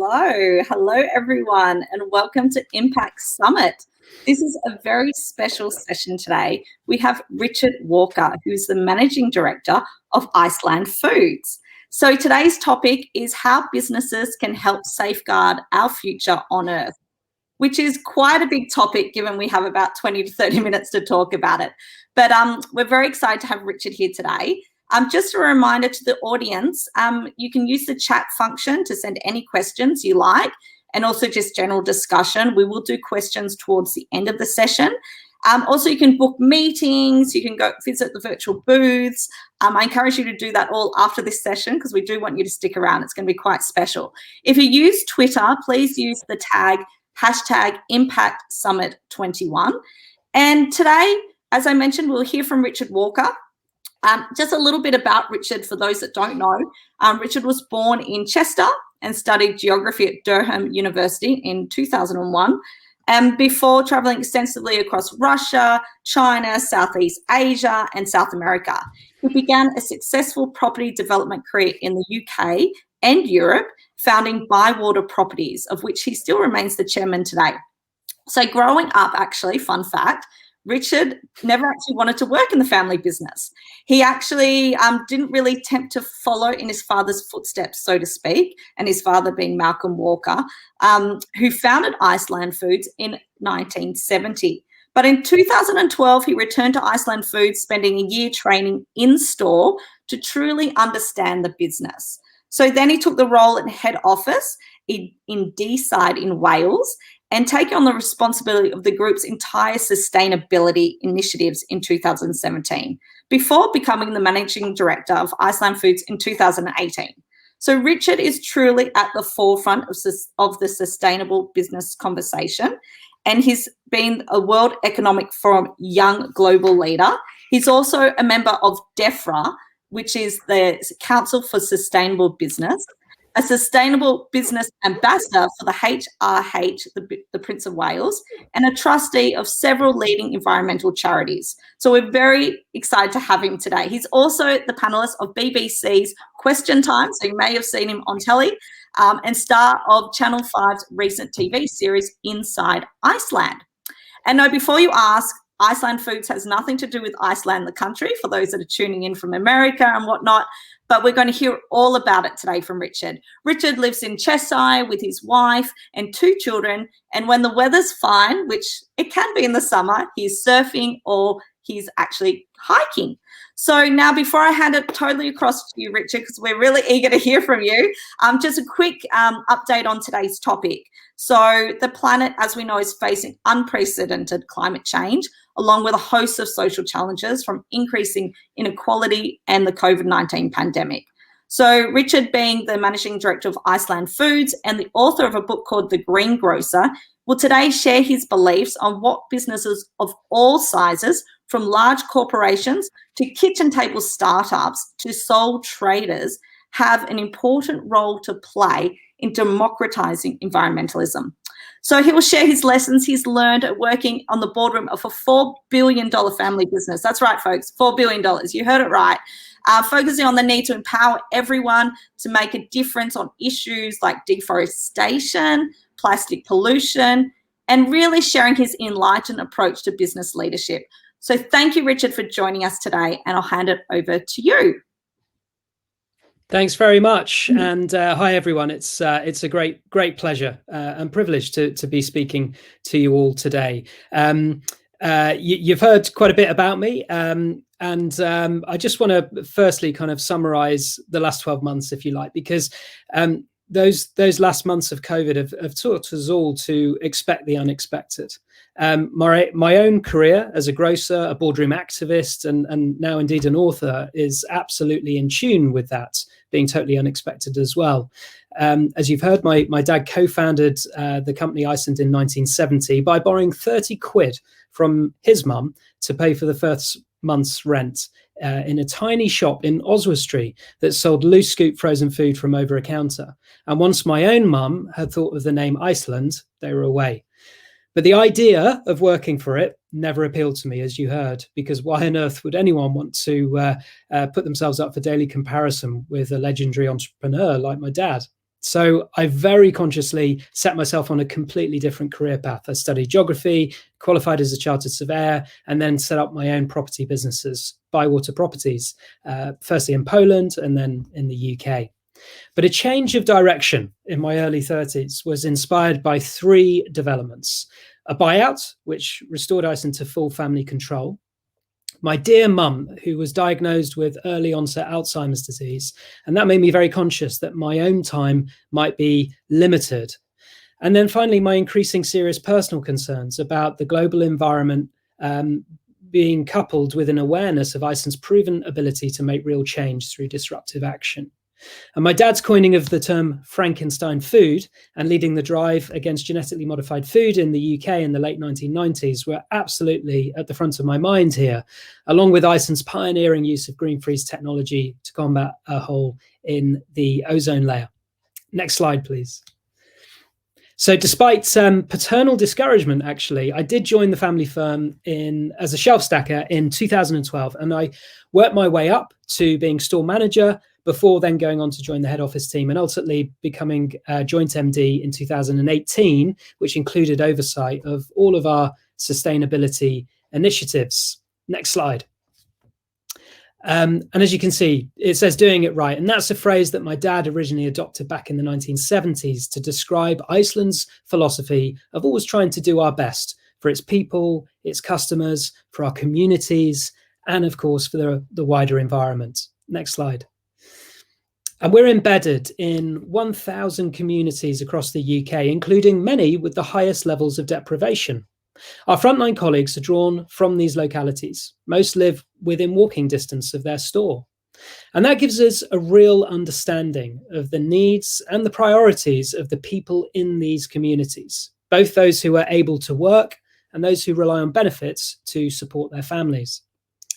Hello everyone, and welcome to Impact Summit. This is a very special session today. We have Richard Walker, who's the Managing Director of Iceland Foods. So today's topic is how businesses can help safeguard our future on Earth, which is quite a big topic given we have about 20 to 30 minutes to talk about it. But we're very excited to have Richard here today. Just a reminder to the audience, you can use the chat function to send any questions you like, and also just general discussion. We will do questions towards the end of the session. Also, you can book meetings, you can go visit the virtual booths. I encourage you to do that all after this session because we do want you to stick around. It's going to be quite special. If you use Twitter, please use the tag #ImpactSummit21. And today, as I mentioned, we'll hear from Richard Walker. Just a little bit about Richard for those that don't know. Richard was born in Chester and studied geography at Durham University in 2001. And before traveling extensively across Russia, China, Southeast Asia, and South America, he began a successful property development career in the UK and Europe, founding Bywater Properties, of which he still remains the chairman today. So growing up, actually, fun fact, Richard never actually wanted to work in the family business. He actually didn't really attempt to follow in his father's footsteps, so to speak, and his father being Malcolm Walker, who founded Iceland Foods in 1970. But in 2012, he returned to Iceland Foods, spending a year training in store to truly understand the business. So then he took the role in head office in Deeside in Wales, and take on the responsibility of the group's entire sustainability initiatives in 2017, before becoming the managing director of Iceland Foods in 2018. So Richard is truly at the forefront of the sustainable business conversation, and he's been a World Economic Forum Young Global Leader. He's also a member of Defra, which is the Council for Sustainable Business, a sustainable business ambassador for the HRH, the Prince of Wales, and a trustee of several leading environmental charities. So we're very excited to have him today. He's also the panelist of BBC's Question Time, so you may have seen him on telly, and star of Channel 5's recent TV series, Inside Iceland. And now, before you ask, Iceland Foods has nothing to do with Iceland, the country, for those that are tuning in from America and whatnot. But we're going to hear all about it today from Richard. Richard lives in Cheshire with his wife and 2 children. And when the weather's fine, which it can be in the summer, he's surfing or he's actually hiking. So now, before I hand it totally across to you, Richard, because we're really eager to hear from you, just a quick update on today's topic. So the planet, as we know, is facing unprecedented climate change, along with a host of social challenges from increasing inequality and the COVID-19 pandemic. So Richard, being the Managing Director of Iceland Foods and the author of a book called The Greengrocer, will today share his beliefs on what businesses of all sizes, from large corporations to kitchen table startups to sole traders, have an important role to play in democratizing environmentalism. So he will share his lessons he's learned at working on the boardroom of a $4 billion family business. That's right, folks, $4 billion. You heard it right. Focusing on the need to empower everyone to make a difference on issues like deforestation, plastic pollution, and really sharing his enlightened approach to business leadership. So thank you, Richard, for joining us today, and I'll hand it over to you. Thanks very much, and hi everyone. It's a great pleasure and privilege to be speaking to you all today. You've heard quite a bit about me, and I just want to firstly kind of summarize the last 12 months, if you like, because those last months of COVID have taught us all to expect the unexpected. My own career as a grocer, a boardroom activist, and now indeed an author is absolutely in tune with that being totally unexpected as well. As you've heard, my dad co-founded the company Iceland in 1970 by borrowing 30 quid from his mum to pay for the first month's rent in a tiny shop in Oswestry that sold loose scoop frozen food from over a counter. And once my own mum had thought of the name Iceland, they were away. But the idea of working for it never appealed to me, as you heard, because why on earth would anyone want to put themselves up for daily comparison with a legendary entrepreneur like my dad? So I very consciously set myself on a completely different career path. I studied geography, qualified as a chartered surveyor, and then set up my own property businesses, Bywater Properties, firstly in Poland and then in the UK. But a change of direction in my early 30s was inspired by three developments: a buyout, which restored Iceland to full family control; my dear mum, who was diagnosed with early onset Alzheimer's disease, and that made me very conscious that my own time might be limited; and then finally, my increasing serious personal concerns about the global environment being coupled with an awareness of Iceland's proven ability to make real change through disruptive action. And my dad's coining of the term Frankenstein food and leading the drive against genetically modified food in the UK in the late 1990s were absolutely at the front of my mind here, along with Iceland's pioneering use of green freeze technology to combat a hole in the ozone layer. Next slide, please. So despite paternal discouragement, actually, I did join the family firm as a shelf stacker in 2012, and I worked my way up to being store manager before then going on to join the head office team and ultimately becoming joint MD in 2018, which included oversight of all of our sustainability initiatives. Next slide. And as you can see, it says doing it right. And that's a phrase that my dad originally adopted back in the 1970s to describe Iceland's philosophy of always trying to do our best for its people, its customers, for our communities, and of course, for the wider environment. Next slide. And we're embedded in 1,000 communities across the UK, including many with the highest levels of deprivation. Our frontline colleagues are drawn from these localities. Most live within walking distance of their store. And that gives us a real understanding of the needs and the priorities of the people in these communities, both those who are able to work and those who rely on benefits to support their families.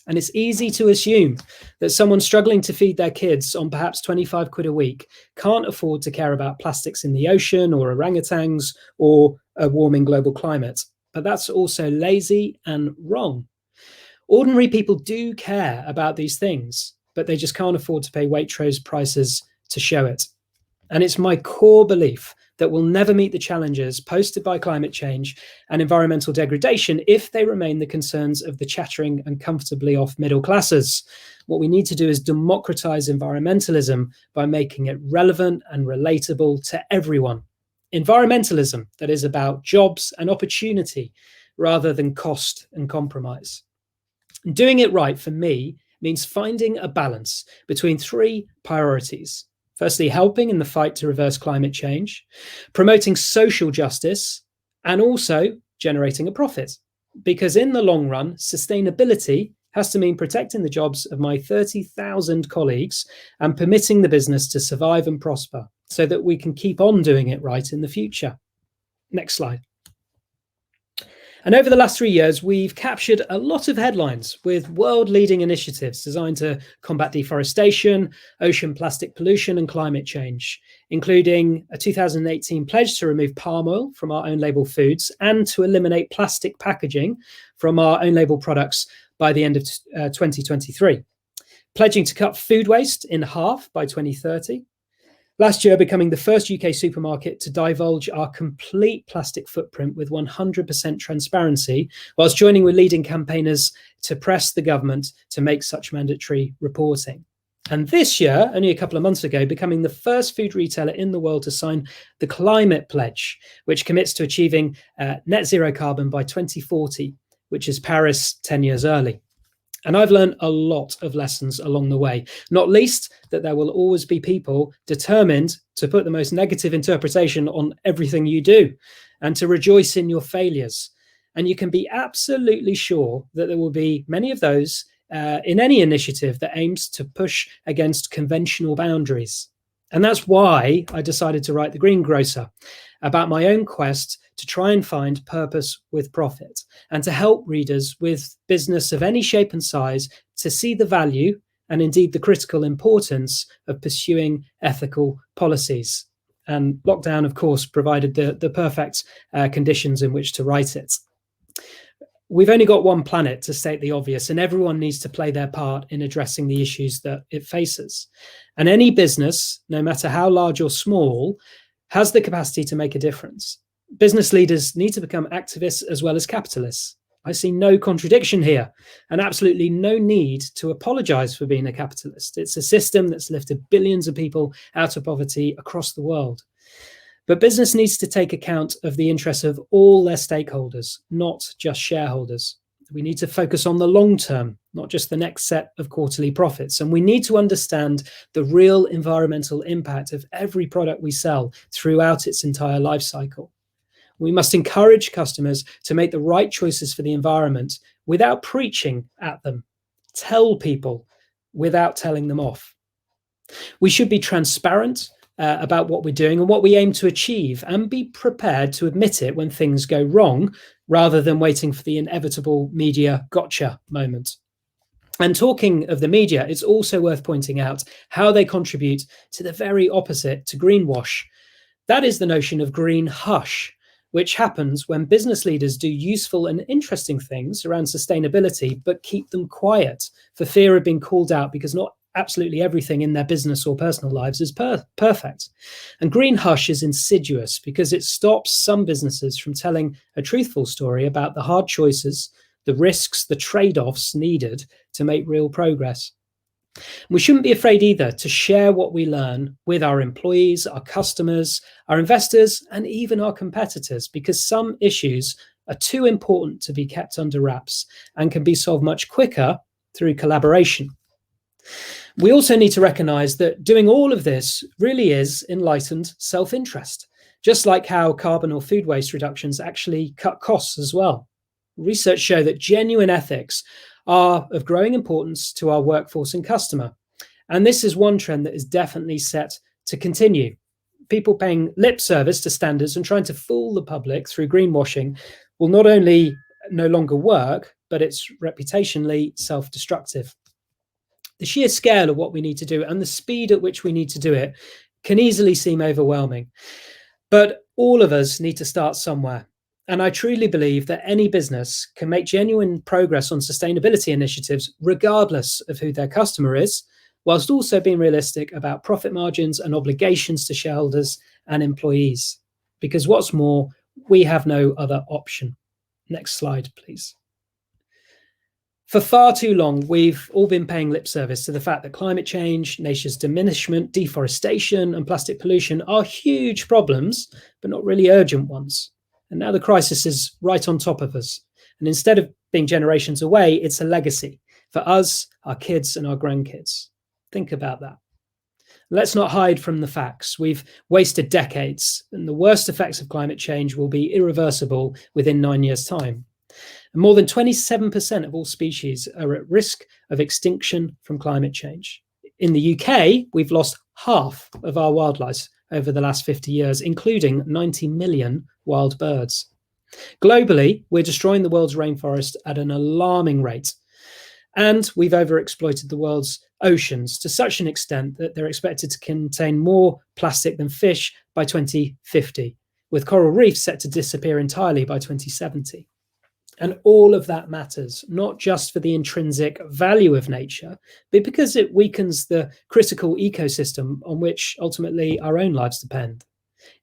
And it's easy to assume that someone struggling to feed their kids on perhaps 25 quid a week can't afford to care about plastics in the ocean or orangutans or a warming global climate. But that's also lazy and wrong. Ordinary people do care about these things, but they just can't afford to pay Waitrose prices to show it. And it's my core belief that we'll never meet the challenges posted by climate change and environmental degradation if they remain the concerns of the chattering and comfortably off middle classes. What we need to do is democratize environmentalism by making it relevant and relatable to everyone. Environmentalism that is about jobs and opportunity rather than cost and compromise. Doing it right for me means finding a balance between three priorities. Firstly, helping in the fight to reverse climate change, promoting social justice, and also generating a profit. Because in the long run, sustainability has to mean protecting the jobs of my 30,000 colleagues and permitting the business to survive and prosper so that we can keep on doing it right in the future. Next slide. And over the last 3 years, we've captured a lot of headlines with world-leading initiatives designed to combat deforestation, ocean plastic pollution, and climate change, including a 2018 pledge to remove palm oil from our own label foods and to eliminate plastic packaging from our own label products by the end of 2023, pledging to cut food waste in half by 2030. Last year, becoming the first UK supermarket to divulge our complete plastic footprint with 100% transparency, whilst joining with leading campaigners to press the government to make such mandatory reporting. And this year, only a couple of months ago, becoming the first food retailer in the world to sign the Climate Pledge, which commits to achieving net zero carbon by 2040, which is Paris 10 years early. And I've learned a lot of lessons along the way, not least that there will always be people determined to put the most negative interpretation on everything you do and to rejoice in your failures. And you can be absolutely sure that there will be many of those in any initiative that aims to push against conventional boundaries. And that's why I decided to write The Greengrocer, about my own quest to try and find purpose with profit and to help readers with business of any shape and size to see the value and indeed the critical importance of pursuing ethical policies. And lockdown, of course, provided the perfect conditions in which to write it. We've only got one planet, to state the obvious, and everyone needs to play their part in addressing the issues that it faces. And any business, no matter how large or small, has the capacity to make a difference. Business leaders need to become activists as well as capitalists. I see no contradiction here, and absolutely no need to apologize for being a capitalist. It's a system that's lifted billions of people out of poverty across the world. But business needs to take account of the interests of all their stakeholders, not just shareholders. We need to focus on the long term, not just the next set of quarterly profits. And we need to understand the real environmental impact of every product we sell throughout its entire life cycle. We must encourage customers to make the right choices for the environment without preaching at them. Tell people without telling them off. We should be transparent about what we're doing and what we aim to achieve, and be prepared to admit it when things go wrong, rather than waiting for the inevitable media gotcha moment. And talking of the media, it's also worth pointing out how they contribute to the very opposite to greenwash. That is the notion of green hush, which happens when business leaders do useful and interesting things around sustainability, but keep them quiet for fear of being called out, because not absolutely everything in their business or personal lives is perfect. And green hush is insidious because it stops some businesses from telling a truthful story about the hard choices, the risks, the trade-offs needed to make real progress. We shouldn't be afraid either to share what we learn with our employees, our customers, our investors, and even our competitors, because some issues are too important to be kept under wraps and can be solved much quicker through collaboration. We also need to recognize that doing all of this really is enlightened self-interest, just like how carbon or food waste reductions actually cut costs as well. Research show that genuine ethics are of growing importance to our workforce and customer. And this is one trend that is definitely set to continue. People paying lip service to standards and trying to fool the public through greenwashing will not only no longer work, but it's reputationally self-destructive. The sheer scale of what we need to do and the speed at which we need to do it can easily seem overwhelming. But all of us need to start somewhere. And I truly believe that any business can make genuine progress on sustainability initiatives, regardless of who their customer is, whilst also being realistic about profit margins and obligations to shareholders and employees. Because what's more, we have no other option. Next slide, please. For far too long, we've all been paying lip service to the fact that climate change, nature's diminishment, deforestation, and plastic pollution are huge problems, but not really urgent ones. And now the crisis is right on top of us. And instead of being generations away, it's a legacy for us, our kids, and our grandkids. Think about that. Let's not hide from the facts. We've wasted decades, and the worst effects of climate change will be irreversible within 9 years' time. And more than 27% of all species are at risk of extinction from climate change. In the UK, we've lost half of our wildlife over the last 50 years, including 90 million wild birds. Globally, we're destroying the world's rainforest at an alarming rate. And we've overexploited the world's oceans to such an extent that they're expected to contain more plastic than fish by 2050, with coral reefs set to disappear entirely by 2070. And all of that matters, not just for the intrinsic value of nature, but because it weakens the critical ecosystem on which ultimately our own lives depend.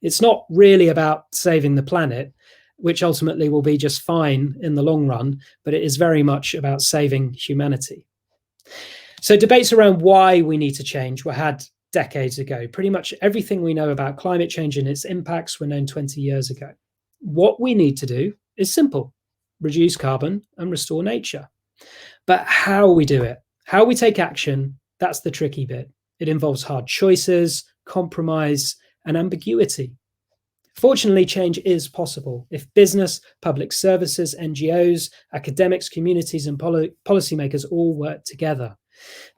It's not really about saving the planet, which ultimately will be just fine in the long run, but it is very much about saving humanity. So debates around why we need to change were had decades ago. Pretty much everything we know about climate change and its impacts were known 20 years ago. What we need to do is simple: reduce carbon and restore nature. But how we do it, how we take action, that's the tricky bit. It involves hard choices, compromise, and ambiguity. Fortunately, change is possible if business, public services, NGOs, academics, communities, and policymakers all work together.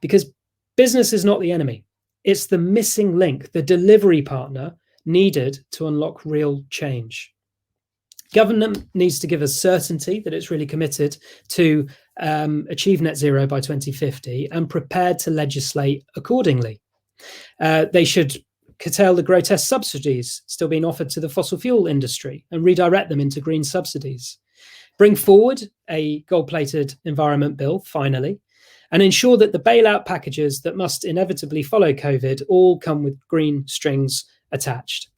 Because business is not the enemy. It's the missing link, the delivery partner needed to unlock real change. Government needs to give us certainty that it's really committed to achieve net zero by 2050 and prepared to legislate accordingly. They should curtail the grotesque subsidies still being offered to the fossil fuel industry and redirect them into green subsidies. bring forward a gold-plated environment bill, finally, and ensure that the bailout packages that must inevitably follow COVID all come with green strings attached.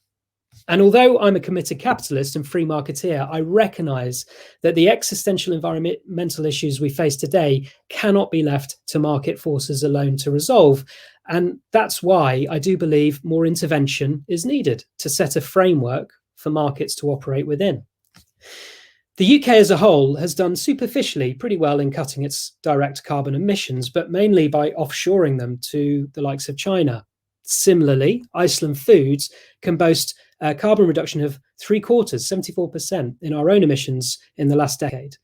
And although I'm a committed capitalist and free marketeer, I recognise that the existential environmental issues we face today cannot be left to market forces alone to resolve. And that's why I do believe more intervention is needed to set a framework for markets to operate within. The UK as a whole has done superficially pretty well in cutting its direct carbon emissions, but mainly by offshoring them to the likes of China. Similarly, Iceland Foods can boast a carbon reduction of 74% in our own emissions in the last decade.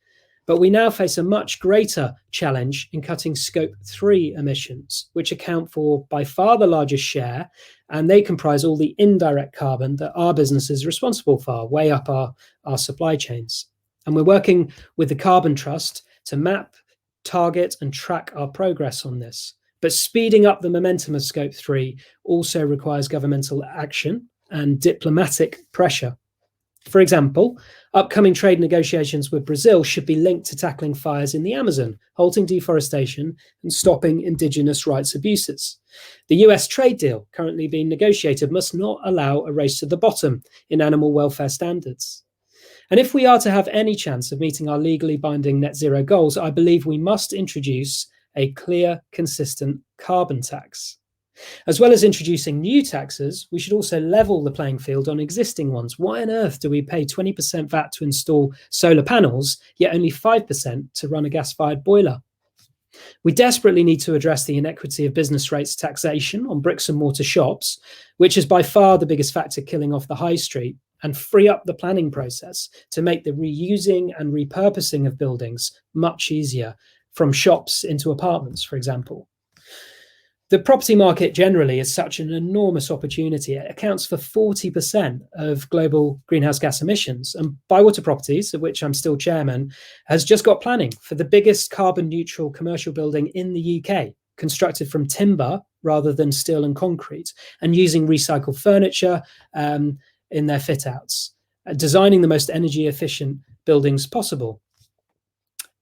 But we now face a much greater challenge in cutting Scope 3 emissions, which account for by far the largest share, and they comprise all the indirect carbon that our business is responsible for, way up our supply chains. And we're working with the Carbon Trust to map, target, and track our progress on this. But speeding up the momentum of Scope 3 also requires governmental action and diplomatic pressure. For example, upcoming trade negotiations with Brazil should be linked to tackling fires in the Amazon, halting deforestation, and stopping indigenous rights abuses. The US trade deal currently being negotiated must not allow a race to the bottom in animal welfare standards. And if we are to have any chance of meeting our legally binding net zero goals, I believe we must introduce a clear, consistent carbon tax. As well as introducing new taxes, we should also level the playing field on existing ones. Why on earth do we pay 20% VAT to install solar panels, yet only 5% to run a gas-fired boiler? We desperately need to address the inequity of business rates taxation on bricks and mortar shops, which is by far the biggest factor killing off the high street, and free up the planning process to make the reusing and repurposing of buildings much easier, from shops into apartments, for example. The property market generally is such an enormous opportunity. It accounts for 40% of global greenhouse gas emissions. And Bywater Properties, of which I'm still chairman, has just got planning for the biggest carbon neutral commercial building in the UK, constructed from timber rather than steel and concrete, and using recycled furniture in their fit outs, designing the most energy efficient buildings possible.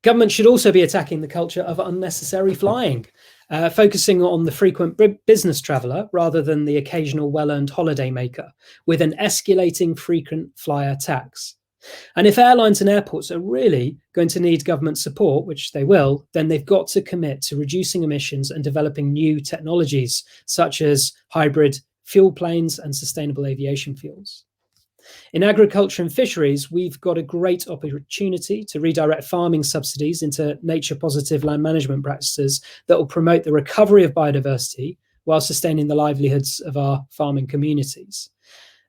Government should also be attacking the culture of unnecessary flying, focusing on the frequent business traveller rather than the occasional well-earned holiday maker, with an escalating frequent flyer tax. And if airlines and airports are really going to need government support, which they will, then they've got to commit to reducing emissions and developing new technologies, such as hybrid fuel planes and sustainable aviation fuels. In agriculture and fisheries, we've got a great opportunity to redirect farming subsidies into nature-positive land management practices that will promote the recovery of biodiversity while sustaining the livelihoods of our farming communities.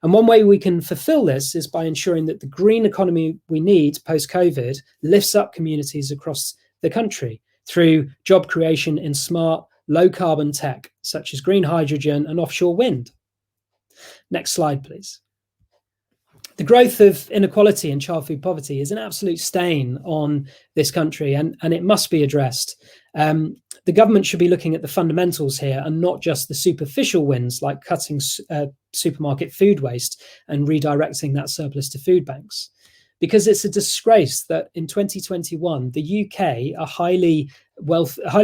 And one way we can fulfill this is by ensuring that the green economy we need post-COVID lifts up communities across the country through job creation in smart, low-carbon tech, such as green hydrogen and offshore wind. Next slide, please. The growth of inequality and child food poverty is an absolute stain on this country, and it must be addressed. The government should be looking at the fundamentals here and not just the superficial wins like cutting supermarket food waste and redirecting that surplus to food banks. Because it's a disgrace that in 2021, the UK, a highly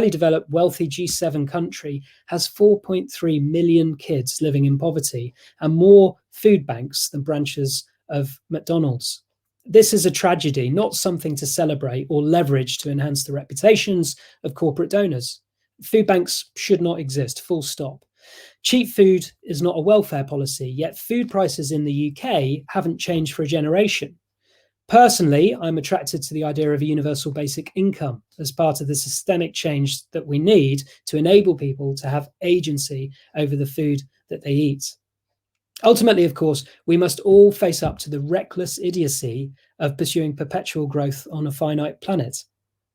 developed, wealthy G7 country, has 4.3 million kids living in poverty and more food banks than branches of McDonald's. This is a tragedy, not something to celebrate or leverage to enhance the reputations of corporate donors. Food banks should not exist, full stop. Cheap food is not a welfare policy, yet food prices in the UK haven't changed for a generation. Personally, I'm attracted to the idea of a universal basic income as part of the systemic change that we need to enable people to have agency over the food that they eat. Ultimately, of course, we must all face up to the reckless idiocy of pursuing perpetual growth on a finite planet.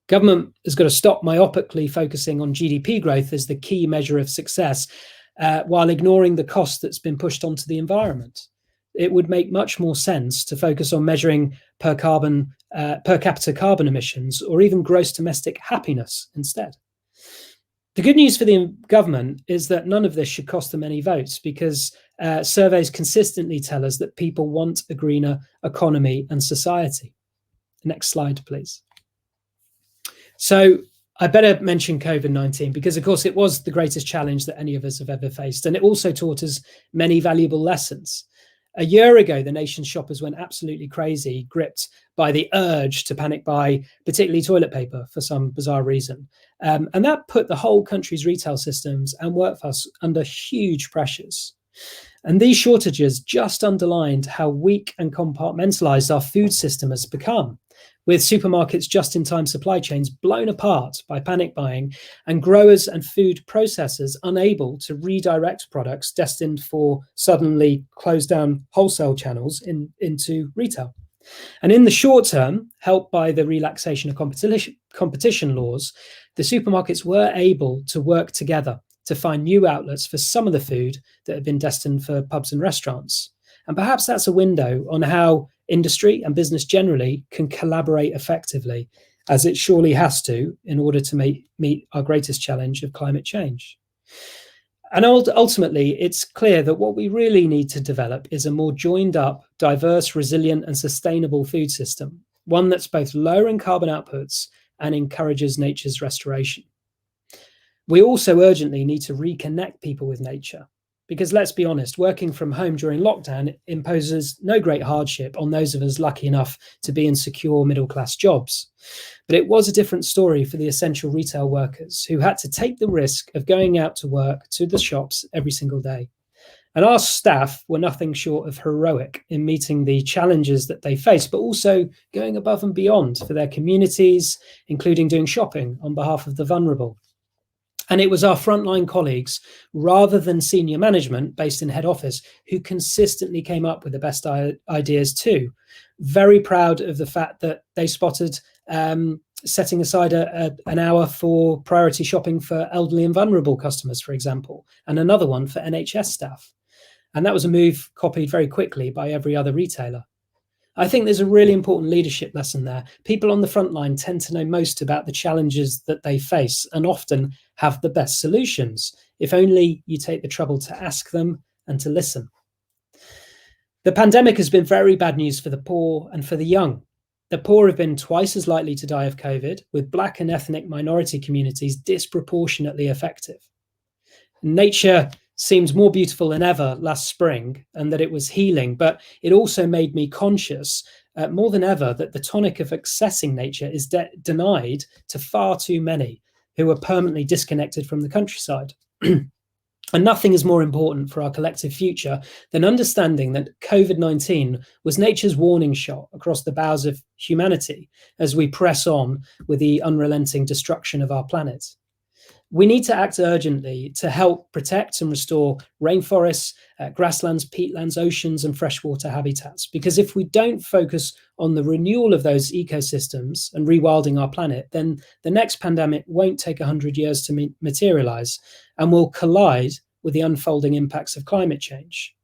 Government has got to stop myopically focusing on GDP growth as the key measure of success, while ignoring the cost that's been pushed onto the environment. It would make much more sense to focus on measuring per capita carbon emissions or even gross domestic happiness instead. The good news for the government is that none of this should cost them any votes, because surveys consistently tell us that people want a greener economy and society. Next slide, please. So I better mention COVID-19 because, of course, it was the greatest challenge that any of us have ever faced. And it also taught us many valuable lessons. A year ago, the nation's shoppers went absolutely crazy, gripped by the urge to panic buy, particularly toilet paper, for some bizarre reason. And that put the whole country's retail systems and workforce under huge pressures. And these shortages just underlined how weak and compartmentalized our food system has become, with supermarkets' just-in-time supply chains blown apart by panic buying and growers and food processors unable to redirect products destined for suddenly closed down wholesale channels into retail. And in the short term, helped by the relaxation of competition laws, the supermarkets were able to work together to find new outlets for some of the food that had been destined for pubs and restaurants. And perhaps that's a window on how industry and business generally can collaborate effectively, as it surely has to, in order to meet our greatest challenge of climate change. And ultimately, it's clear that what we really need to develop is a more joined up, diverse, resilient and sustainable food system, one that's both lower in carbon outputs and encourages nature's restoration. We also urgently need to reconnect people with nature, because let's be honest, working from home during lockdown imposes no great hardship on those of us lucky enough to be in secure middle-class jobs. But it was a different story for the essential retail workers who had to take the risk of going out to work, to the shops every single day. And our staff were nothing short of heroic in meeting the challenges that they faced, but also going above and beyond for their communities, including doing shopping on behalf of the vulnerable. And it was our frontline colleagues, rather than senior management based in head office, who consistently came up with the best ideas too. Very proud of the fact that they spotted setting aside an hour for priority shopping for elderly and vulnerable customers, for example, and another one for NHS staff. And that was a move copied very quickly by every other retailer. I think there's a really important leadership lesson there. People on the front line tend to know most about the challenges that they face and often have the best solutions, if only you take the trouble to ask them and to listen. The pandemic has been very bad news for the poor and for the young. The poor have been twice as likely to die of COVID, with Black and ethnic minority communities disproportionately affected. Nature seemed more beautiful than ever last spring, and that it was healing, but it also made me conscious more than ever that the tonic of accessing nature is denied to far too many who are permanently disconnected from the countryside. And nothing is more important for our collective future than understanding that COVID-19 was nature's warning shot across the bows of humanity as we press on with the unrelenting destruction of our planet. We need to act urgently to help protect and restore rainforests, grasslands, peatlands, oceans, and freshwater habitats. Because if we don't focus on the renewal of those ecosystems and rewilding our planet, then the next pandemic won't take 100 years to materialize and will collide with the unfolding impacts of climate change.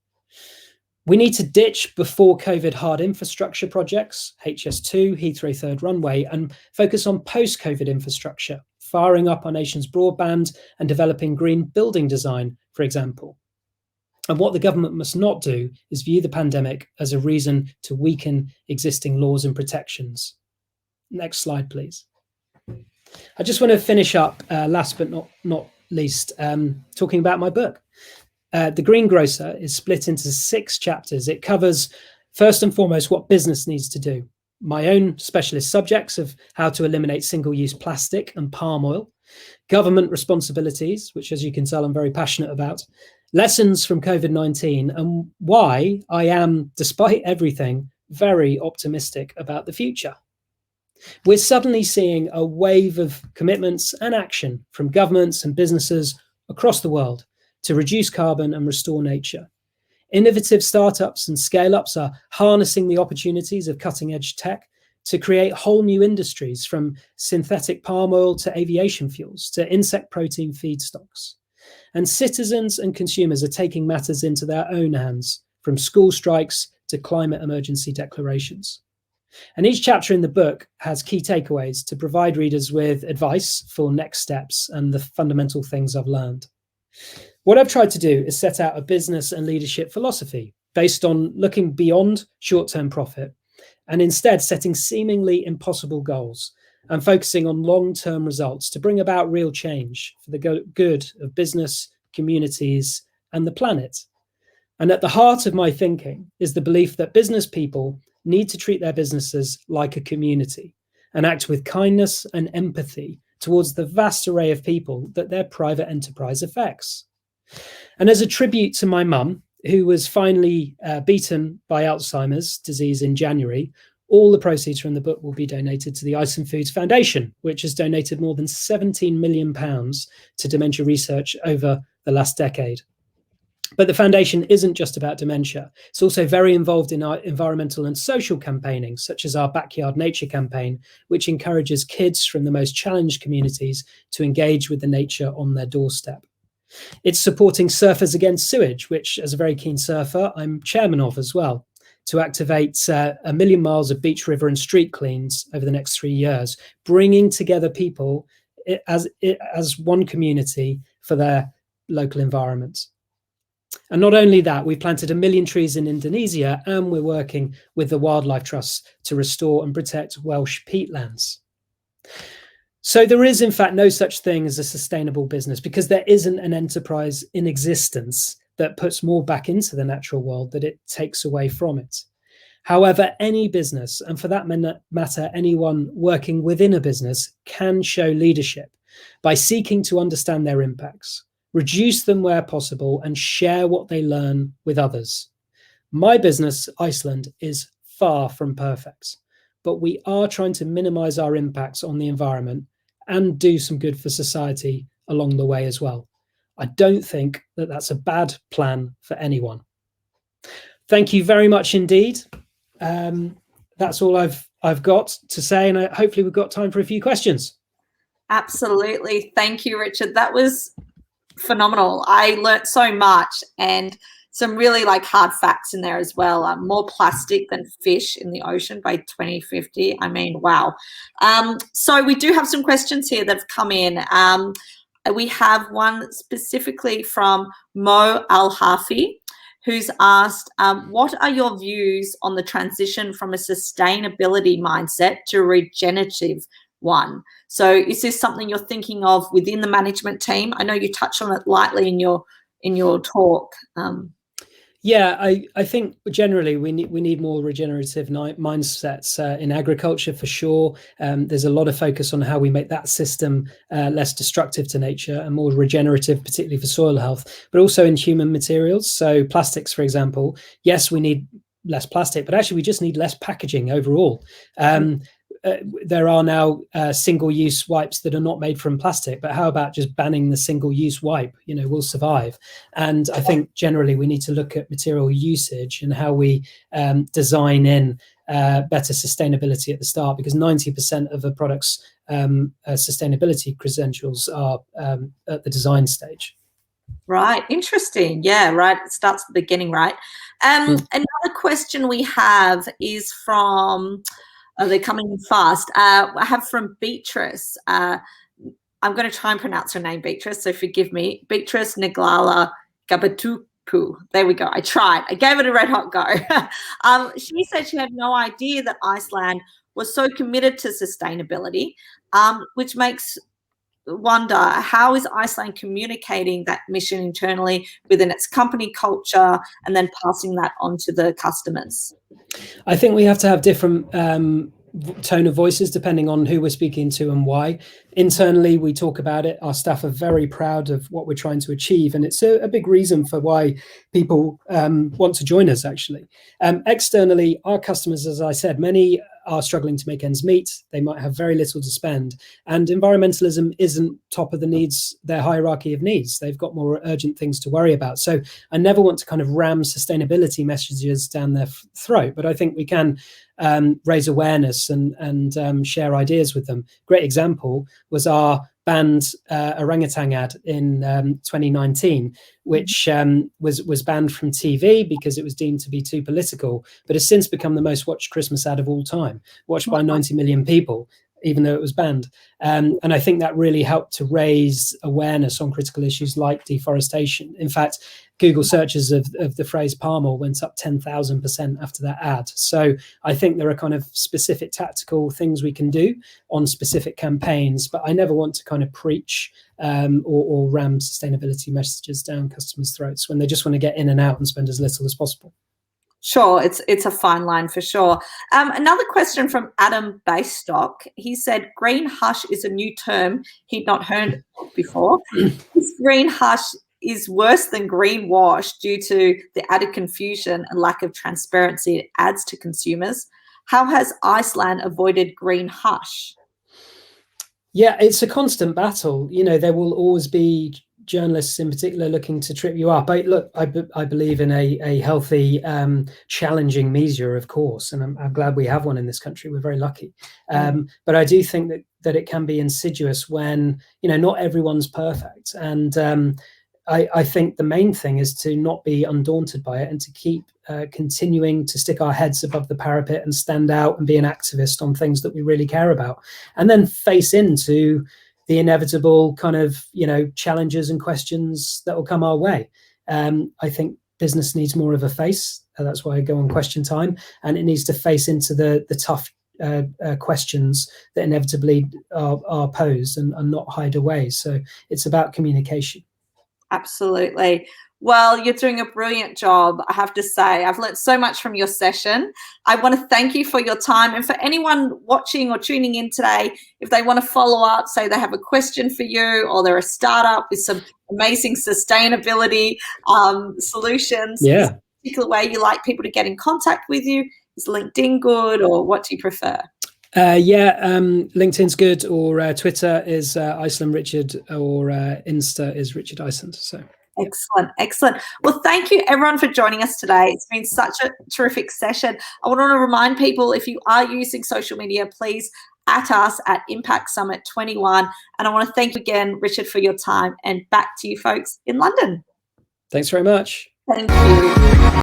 We need to ditch before COVID hard infrastructure projects, HS2, Heathrow third runway, and focus on post-COVID infrastructure, firing up our nation's broadband and developing green building design, for example. And what the government must not do is view the pandemic as a reason to weaken existing laws and protections. Next slide, please. I just want to finish up, last but not least, talking about my book. The Greengrocer is split into 6 chapters. It covers, first and foremost, what business needs to do, my own specialist subjects of how to eliminate single-use plastic and palm oil, government responsibilities, which, as you can tell, I'm very passionate about, lessons from COVID-19, and why I am, despite everything, very optimistic about the future. We're suddenly seeing a wave of commitments and action from governments and businesses across the world to reduce carbon and restore nature. Innovative startups and scale-ups are harnessing the opportunities of cutting-edge tech to create whole new industries, from synthetic palm oil to aviation fuels to insect protein feedstocks. And citizens and consumers are taking matters into their own hands, from school strikes to climate emergency declarations. And each chapter in the book has key takeaways to provide readers with advice for next steps and the fundamental things I've learned. What I've tried to do is set out a business and leadership philosophy based on looking beyond short-term profit and instead setting seemingly impossible goals and focusing on long-term results to bring about real change for the good of business, communities, and the planet. And at the heart of my thinking is the belief that business people need to treat their businesses like a community and act with kindness and empathy towards the vast array of people that their private enterprise affects. And as a tribute to my mum, who was finally beaten by Alzheimer's disease in January, all the proceeds from the book will be donated to the Iceland Foods Foundation, which has donated more than £17 million to dementia research over the last decade. But the foundation isn't just about dementia. It's also very involved in our environmental and social campaigning, such as our Backyard Nature campaign, which encourages kids from the most challenged communities to engage with the nature on their doorstep. It's supporting Surfers Against Sewage, which, as a very keen surfer, I'm chairman of as well, to activate 1 million miles of beach, river and street cleans over the next 3 years, bringing together people as one community for their local environments. And not only that, we've planted 1 million trees in Indonesia, and we're working with the wildlife trusts to restore and protect Welsh peatlands. So there is, in fact, no such thing as a sustainable business, because there isn't an enterprise in existence that puts more back into the natural world than it takes away from it. However, any business, and for that matter, anyone working within a business, can show leadership by seeking to understand their impacts, reduce them where possible, and share what they learn with others. My business, Iceland, is far from perfect, but we are trying to minimize our impacts on the environment and do some good for society along the way as well. I don't think that that's a bad plan for anyone. Thank you very much indeed. That's all I've got to say, and hopefully we've got time for a few questions. Absolutely. Thank you, Richard. That was phenomenal. I learnt so much, and some really hard facts in there as well. More plastic than fish in the ocean by 2050. I mean, wow. So we do have some questions here that have come in. We have one specifically from Mo Al-Hafi, who's asked, what are your views on the transition from a sustainability mindset to a regenerative one? So is this something you're thinking of within the management team? I know you touched on it lightly in your talk. Yeah, I think generally we need more regenerative mindsets in agriculture for sure. There's a lot of focus on how we make that system less destructive to nature and more regenerative, particularly for soil health, but also in human materials. So plastics, for example, yes, we need less plastic, but actually we just need less packaging overall. There are now single-use wipes that are not made from plastic, but how about just banning the single-use wipe? We'll survive. And I think generally we need to look at material usage and how we design in better sustainability at the start, because 90% of a product's sustainability credentials are at the design stage. Right. Interesting. Yeah, right. It starts at the beginning, right? Another question we have is from... Oh, they're coming in fast. I have from Beatrice. I'm going to try and pronounce her name, Beatrice, so forgive me. Beatrice Neglala Gabatupu. There we go. I tried. I gave it a red hot go. She said she had no idea that Iceland was so committed to sustainability, which makes wonder, how is Iceland communicating that mission internally within its company culture and then passing that on to the customers? I think we have to have different tone of voices depending on who we're speaking to and why. Internally, we talk about it. Our staff are very proud of what we're trying to achieve, and it's a big reason for why people want to join us, actually. Externally, our customers, as I said, many are struggling to make ends meet. They might have very little to spend, and environmentalism isn't top of their hierarchy of needs. They've got more urgent things to worry about. So I never want to kind of ram sustainability messages down their throat, but I think we can raise awareness and share ideas with them. Great example was our banned orangutan ad in 2019, which was banned from TV because it was deemed to be too political, but has since become the most watched Christmas ad of all time, watched by 90 million people, even though it was banned. And I think that really helped to raise awareness on critical issues like deforestation. In fact, Google searches of the phrase palm oil went up 10,000% after that ad. So I think there are kind of specific tactical things we can do on specific campaigns, but I never want to kind of preach or ram sustainability messages down customers' throats when they just want to get in and out and spend as little as possible. Sure, it's a fine line for sure. Another question from Adam Baystock. He said, green hush is a new term he'd not heard before. This green hush is worse than greenwash due to the added confusion and lack of transparency it adds to consumers. How has Iceland avoided green hush? Yeah, it's a constant battle. You know, there will always be journalists in particular looking to trip you up. I believe in a healthy, challenging media, of course, and I'm glad we have one in this country. We're very lucky. But I do think that it can be insidious when, you know, not everyone's perfect. And I think the main thing is to not be undaunted by it and to keep continuing to stick our heads above the parapet and stand out and be an activist on things that we really care about, and then face into the inevitable kind of, you know, challenges and questions that will come our way. I think business needs more of a face. That's why I go on Question Time, and it needs to face into the tough questions that inevitably are posed and not hide away. So it's about communication. Absolutely. Well, you're doing a brilliant job, I have to say. I've learned so much from your session. I want to thank you for your time. And for anyone watching or tuning in today, if they want to follow up, say they have a question for you, or they're a startup with some amazing sustainability solutions, Yeah. is there a particular way you like people to get in contact with you? Is LinkedIn good, or what do you prefer? LinkedIn's good, or Twitter is Iceland Richard, or Insta is Richard Iceland. So excellent. Well, thank you everyone for joining us today. It's been such a terrific session. I want to remind people, if you are using social media, please at us at Impact Summit 21. And I want to thank you again, Richard, for your time, and back to you folks in London. Thanks very much. Thank you.